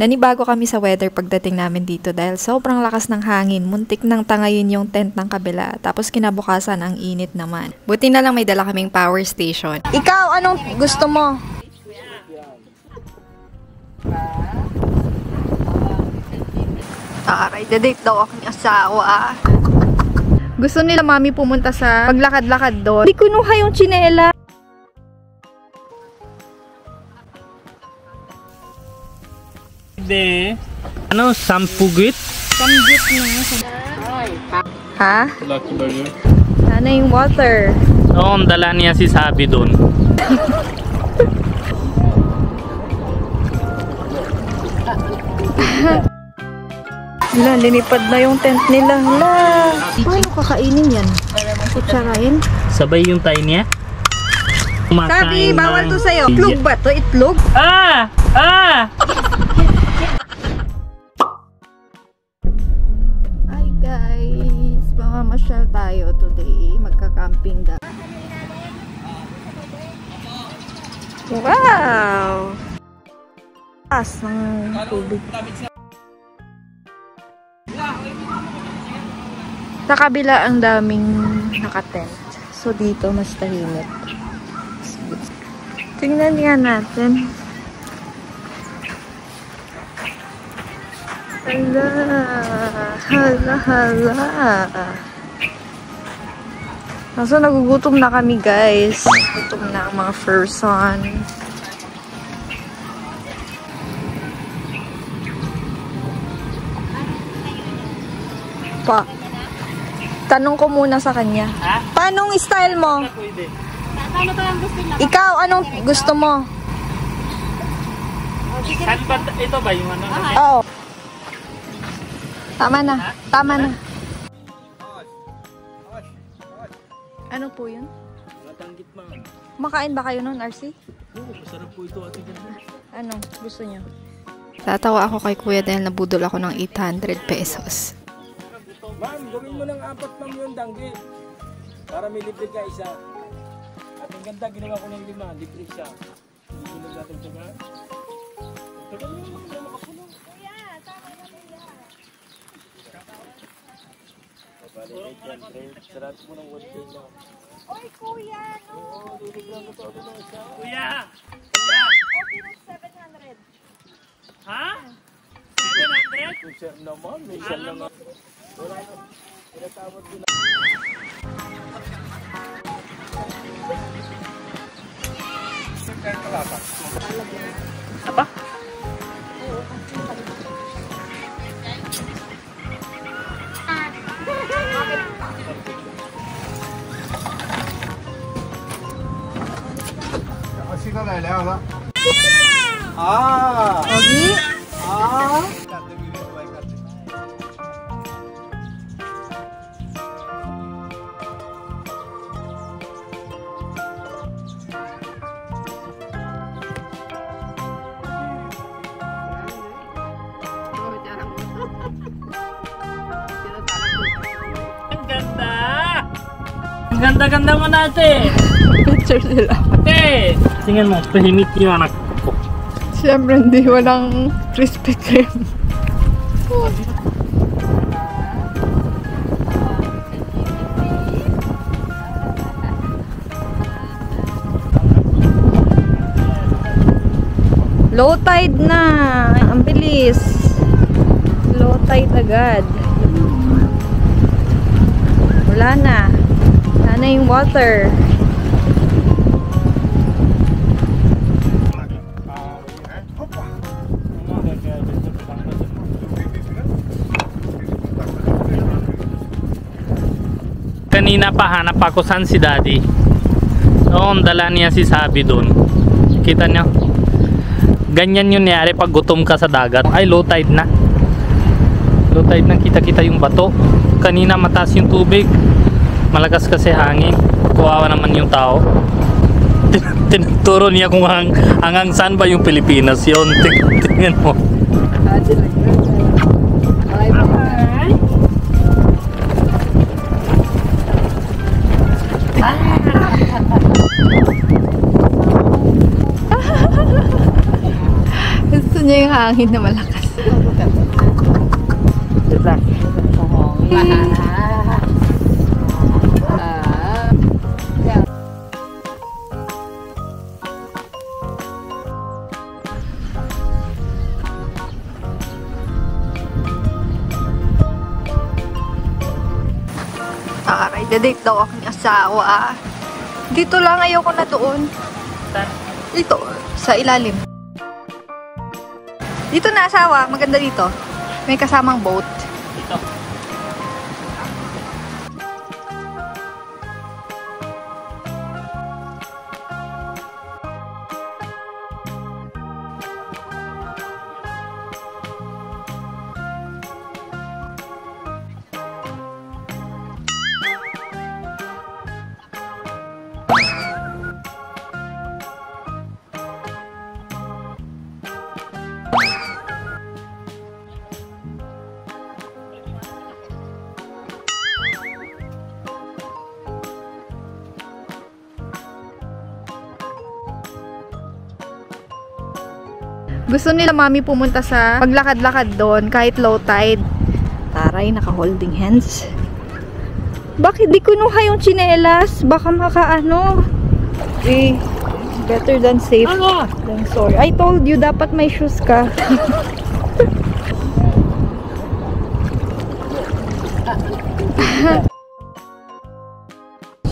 Nanibago kami sa weather pagdating namin dito dahil sobrang lakas ng hangin, muntik nang tangayin yung tent ng kabila, tapos kinabukasan ang init naman. Buti na lang may dala kaming power station. Ikaw, anong gusto mo? Aray, date daw aking asawa. Gusto nila mami pumunta sa paglakad-lakad doon. Hindi kunuha yung tsinela. Ano, sampugit? Samgyup na. Ha? Lucky burger. Sana yung water. Oo, ang dala niya si Sabi doon. Hala, linipad na yung tent nila. Hala. Paano kakainin yan? Kutsarain? Sabay yung tayo niya. Sabi, bawal to sa'yo. Itlog ba to? Itlog? Ah! Ah! Hi guys! Mamamasyal tayo today. Magka-camping daw. Wow! Taas ng tubig. Sa kabila ang daming nakatent. So dito mas tahimik. Tingnan nga natin. Hala! Hala! Hala! So nagugutom na kami guys. Gutom na ang mga person. Pa. Tanong ko muna sa kanya. Ha? Paanong style mo? Ano ba ang gusto niya? Ikaw, anong gusto mo? Saan ba? Ito ba yung ano? Oo. Tama na. Tama na. Ano po yun? Natanggit mo. Makain ba kayo nun, RC? Oo, masarap po ito ate ganda. Anong gusto niyo? Tatawa ako kay kuya dahil nabudol ako ng 800 pesos. Ma'am, gawin mo ng 4 lang yung danggi. Para may libre ka isa. At ang ganda, ginawa ko ng 5, libre siya. Hindi mo natin ito nga. Tagal mo naman, wala makapuno. Kuya, tama na kuya. Babalik yan, Fred. Sarap mo ng 1K lang. Oy, kuya, no. Oo, liligran ko ito ng isa. Kuya! Okay na 700. Ha? 700? Kung sir naman, may isa lang. Wala na. Pinatawad ko na. Apa? Ogi? Ang ganda! Ang ganda-ganda mo natin! Picture sila. Ate! Tingnan mo, pahimik yung anak ko. Siyempre, hindi walang Krispy Kreme. Low tide na. Ang bilis. Low tide agad. Wala na. Sana yung water. Kanina pa hanap ako saan si Daddy. Oo, dala niya si Sabi doon. Kita niyo? Ganyan yung nangyari pag gutom ka sa dagat. Ay, low tide na. Low tide na, kita-kita yung bato. Kanina mataas yung tubig. Malakas kasi hangin. Kuwawa naman yung tao. Tinuturo niya kung hanggang saan ba yung Pilipinas yun. Tingnan mo. It's so niya yung hangin na malakas. Wait lang. Aray, dadate daw aking asawa. Dito lang, ayoko na doon. Dito, sa ilalim. Dito na asawa, maganda dito. May kasamang boat. Ito. Gusto nila mami pumunta sa paglakad-lakad doon kahit low tide. Taray, naka-holding hands. Bakit di kunuha yung tsinelas? Baka makaano. Eh, better than safe than sorry. I told you, dapat may shoes ka.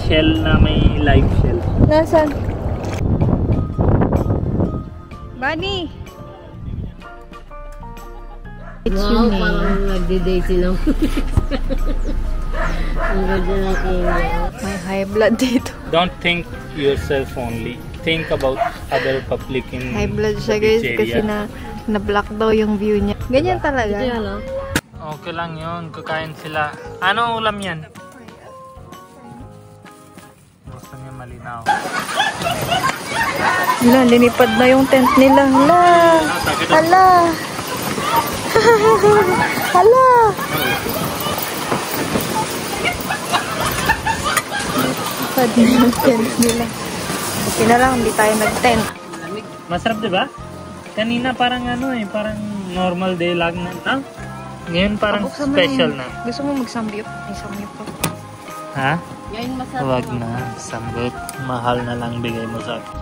Shell na may live shell. Nasaan? Bunny! It's Wow, unique. parang nagdi-date sila. Ang ganda natin. May high blood dito. Don't think yourself only. Think about other public in High blood siya the guys beach kasi area. na-block daw yung view niya. Ganyan talaga. Ito yan, no? Okay lang yun. Kakain sila. Ano ulam yan? Gusto niya malinaw. Hala, linipad na yung tent nila. Hala! Hala! Hala! Linipad na yung tent nila. Okay na lang, hindi tayo nag-tent. Masarap diba? Kanina parang ano eh, parang normal day lang na. Ah? Ngayon parang Buksan mo special yun. na. Gusto mo mag-sambyup? May sambyup pa. Ha? Yan masarap. Huwag na. Sambot. Mahal na lang bigay mo sa akin.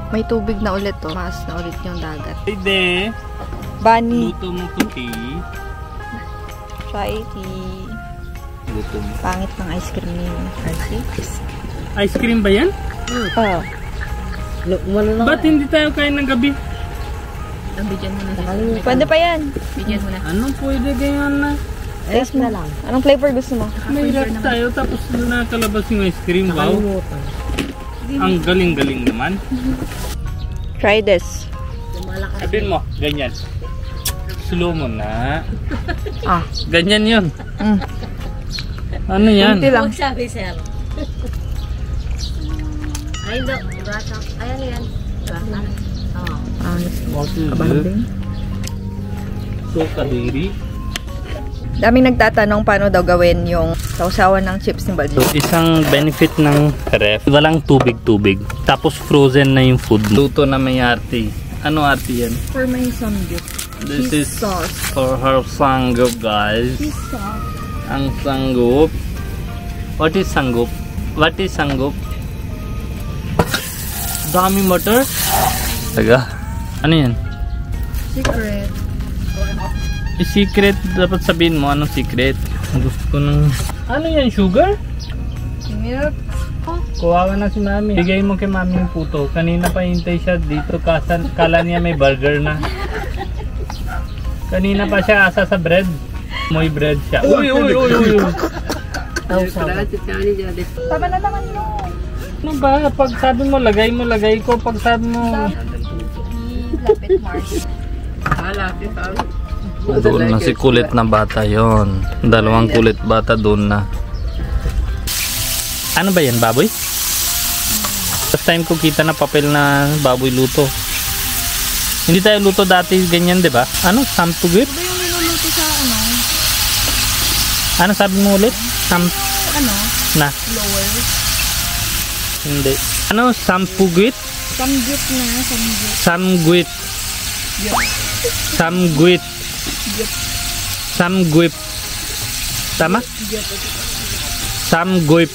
May tubig na ulit to. Mas na ulit yung dagat. Pwede. Bunny. Luto mo puti. Try tea. Luto mo. Pangit ng ice cream ni RC. Ice cream ba yan? Oh. Umano na. Ba't hindi tayo kain ng gabi? Pwede pa yan. Anong pwede ganyan na? Taste mo. Anong flavor gusto mo? Mahirap tayo tapos nakakalabas yung ice cream. Wow. Ang galing-galing naman. Try this. Sabihin mo, ganyan. Slow mo na. Ah. Ganyan yun. Mm. Ano yan? Kunti lang. Huwag sabi, sir. Ay, do. Bata. Ayan yan. Bata. Oo. What is it? Kabanding. So kadiri. Daming nagtatanong paano daw gawin yung sausawan ng chips ni So, Baldo. isang benefit ng ref, walang tubig-tubig. Tapos frozen na yung food. Luto na may arte. Ano arte yan? For my samgyup. This Cheese is sauce. for her sangup, guys. Cheese sauce. Ang sangup. What is sangup? What is sangup? Dami butter. Taga. Ano yan? Secret. Secret, dapat sabihin mo anong secret. Gusto ko ng... Ano yan, sugar? Milk. Kuwawa na si mami. Bigay mo kay mami yung puto. Kanina pa hintay siya dito. Kala niya may burger na. Kanina pa siya asa sa bread. Moy bread siya. Uy, uy, uy, uy. Tama na naman yun. Ano ba? Pag sabi mo, lagay ko. Pag sabi mo... Lapit, Mars. Doon na si kulit na bata yon. Dalawang kulit bata doon na. Ano ba yan, baboy? First time ko kita na papel na baboy luto. Hindi tayo luto dati ganyan, di ba? Ano? Sampugit? Ito yung niluluto sa ano? Ano sabi mo ulit? Ano? Na? Lower. Hindi. Ano? Sampugit? Samgyup na. Samgyup. Samguit. Samguip. Samguip. Tama? Samguip.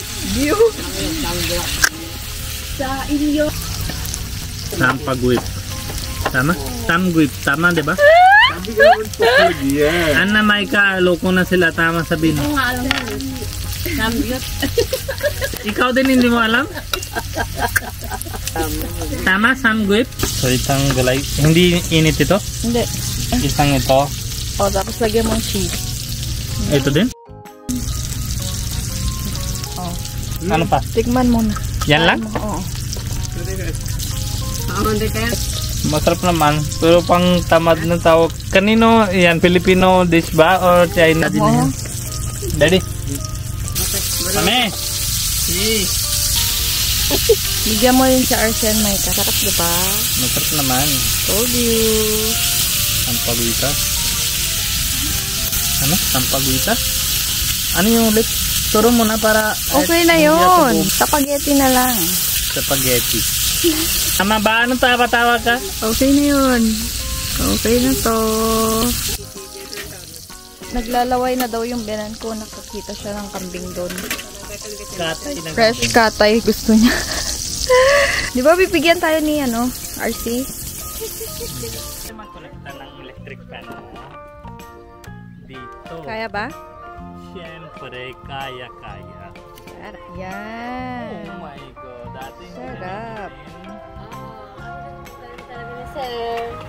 Sa inyo. Sampaguip. Tama? Samguip. Tama, di ba? Ana, may loko na sila. Tama sabihin. Oo nga, alam mo. Samgyup. Ikaw din hindi mo alam? Tama, samguip. So, itang galay. Hindi init ito? Hindi. Isang ito. O, tapos lagyan mo cheese. Ito din? Oh. Ano pa? Tikman mo na. Yan lang? Oo. Hindi kaya. Masarap naman. Pero pang tamad na tawag. Kanino yan? Filipino dish ba? Or China din yan? Daddy? Kami! Bigyan mo rin sa Arsen, Micah. Sarap, diba? Masarap naman. Told you. Sampaguita. Ano? Sampaguita? Ano yung ulit? Turo mo na para... Okay na yun. Spaghetti na lang. Spaghetti. Tama ba? Anong tawa-tawa ka? Okay na yun. Okay na to. Naglalaway na daw yung binan ko. Nakakita siya ng kambing doon. Katay ng Fresh katay gusto niya. Di ba bibigyan tayo ni ano, RC? Mag-connecta ng electric fan mo. Dito. Kaya ba? Siyempre, kaya. Yan. Oh my God. Dati Sarap.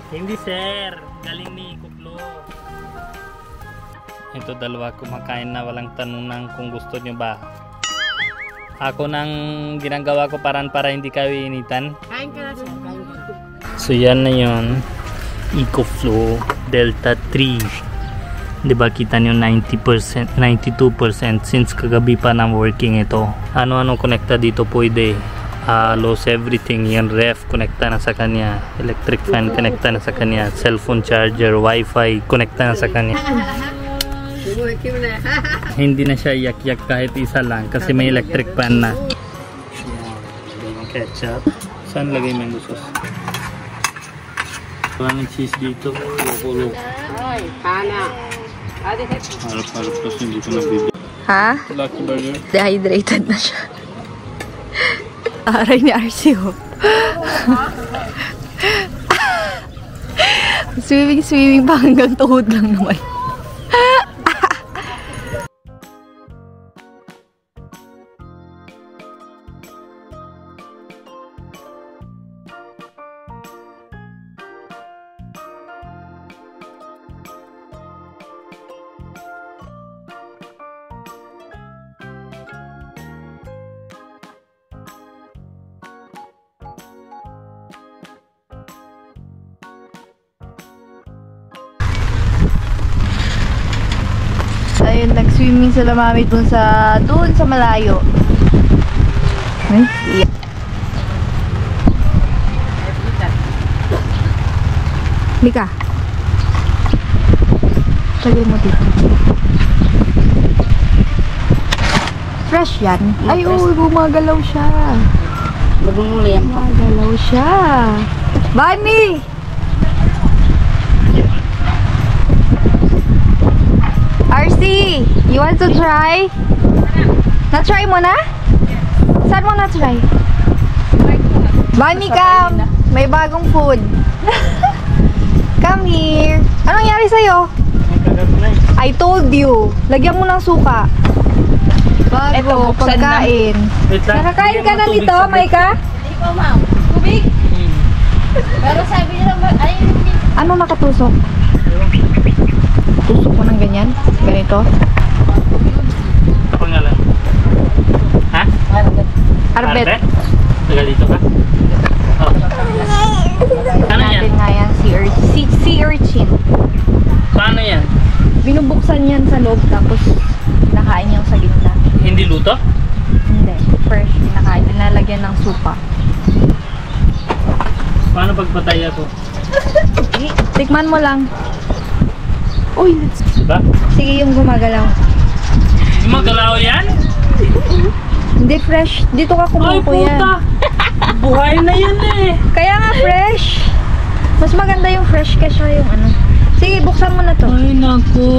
Hindi sir. Galing ni Kuklo. Ito dalawa kumakain na walang tanong kung gusto nyo ba. Ako nang ginagawa ko para hindi kayo initan. Kain ka na siya. So yan na yun. EcoFlow Delta 3. Diba kita nyo 90%, 92% since kagabi pa na working ito. Ano-ano connecta dito pwede. Loss everything. Yan ref connecta na sa kanya. Electric fan connecta na sa kanya. Cellphone charger, wifi connecta na sa kanya. Hindi na siya yak-yak kahit isa lang kasi may electric fan na. Ketchup. Saan lagay mango sauce? Wala ng cheese dito. Kulo. Ay, pana. Harap-harap kasi hindi ko nabibig. Ha? Lucky Burger. Dehydrated na siya. Aray ni RC oh. Swimming pa hanggang tuhod lang naman. Ayun, nag-swimming sila mami dun sa malayo. Ay, iya. Mika. Lagay mo dito. Fresh yan. Ay, oo, gumagalaw siya. Magmumuli yan. Gumagalaw siya. Bunny! RC, you want to try? Na-try mo na? Saan mo na-try? Bunny, come! May bagong food. Come here. Anong nangyari sa'yo? I told you. Lagyan mo ng suka. Ito, pagkain. Nakakain ka na nito, Maika? Hindi po, ma'am. Tubig? Pero sabi nila, ay, Ano nakatusok? Tusok mo ng ganyan? Ganito? Kapag nga lang. Ha? Arbet. Tagal dito ka? Oh. Ano yan? Natin nga yan, sea urchin. Paano yan? Binubuksan yan sa loob tapos nakain yung sa gitna. Hindi luto? Hindi. Fresh. Nakain. Nilalagyan ng supa. Paano pagpatay ako? Tikman mo lang. Uy, Diba? sige yung gumagalaw. Gumagalaw yan? Hindi fresh. Dito ka Ay kumuko yan. puta! Buhay na yan eh! Kaya nga fresh. Mas maganda yung fresh kesa yung ano. Sige, buksan mo na to. Ay naku,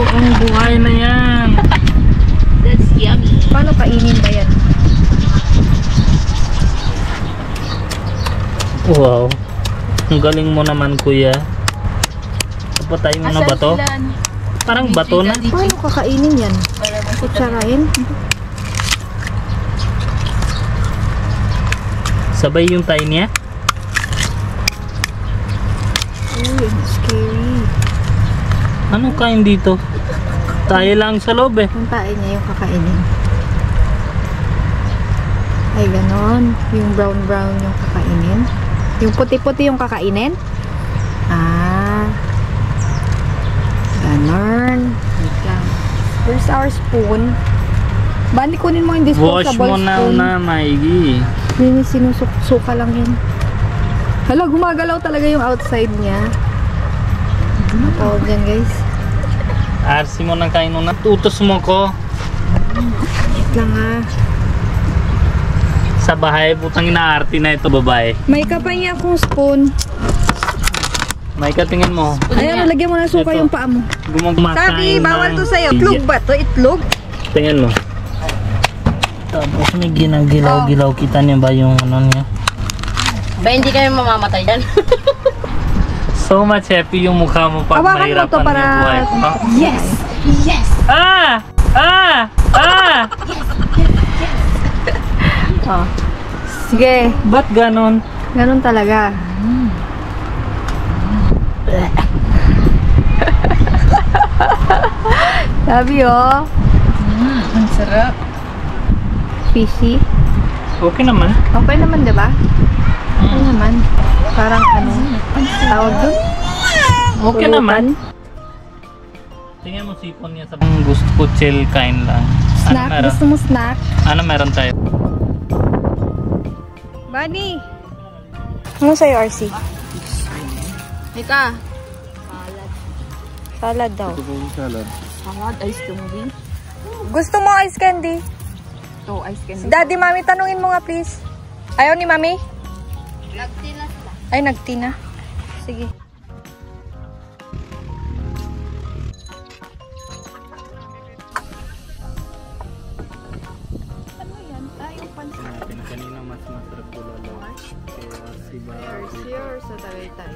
ang buhay na yan. That's yummy. Paano kainin ba yan? Wow, ang galing mo naman kuya. Kapatay mo na ba to? Parang bato na. Paano kakainin yan? Kutsarahin? Sabay yung tayo niya. Uy, scary. Ano kain dito? Tayo lang sa loob eh. Yung tae niya yung kakainin. Ay, ganon. Yung brown-brown yung kakainin. Yung puti-puti yung kakainin. Ah. Ganon. Wait lang. Where's our spoon? Bali, kunin mo yung Wash disposable mo na spoon. maigi. Hindi, sinusuka lang yan. Hala, gumagalaw talaga yung outside niya. Ano tawag dyan, guys? Arsi mo na kain na. Utos mo ko. Wait lang ah. Sa bahay, putang inaarti na ito babae. May kapay niya akong spoon. May katingin mo. Ayan, lagyan mo ng suka Ito. yung paa mo. Gumagmakain Sabi, bawal to sa'yo. Iya. Itlog ba to? Itlog? Tingnan mo. Tapos may ginagilaw-gilaw. Kita niyo ba yung ano niya? Ba, hindi kayo mamamatay dyan? So much happy yung mukha mo pag Hawakan mo mahirapan to para- yung buhay mo. Yes! Yes! Ah! Ah! Ah! Oh. Sige, Ba't ganon? ganun talaga. Sabi oh. Ang sarap. Fishy. Okay naman. Okay naman, diba? Okay naman. Parang ano, tawag doon? Okay naman. Tingnan mo sipon niya sa gusto ko chill kain lang. Snack? Ano meron? Gusto mo snack? Ano meron tayo? Bunny! Ano sa'yo, RC? Mika. Salad daw. Salad, ice candy. Gusto mo ice candy? Oh, ice candy. Daddy, mami, tanungin mo nga please. Ayaw ni mami? Nagtina sila. Ay, nagtina. Sige. Ano yan? Tayong pansin. Kanina mas masarap ko lalo. Kaya si Sure, sa Tagaytay.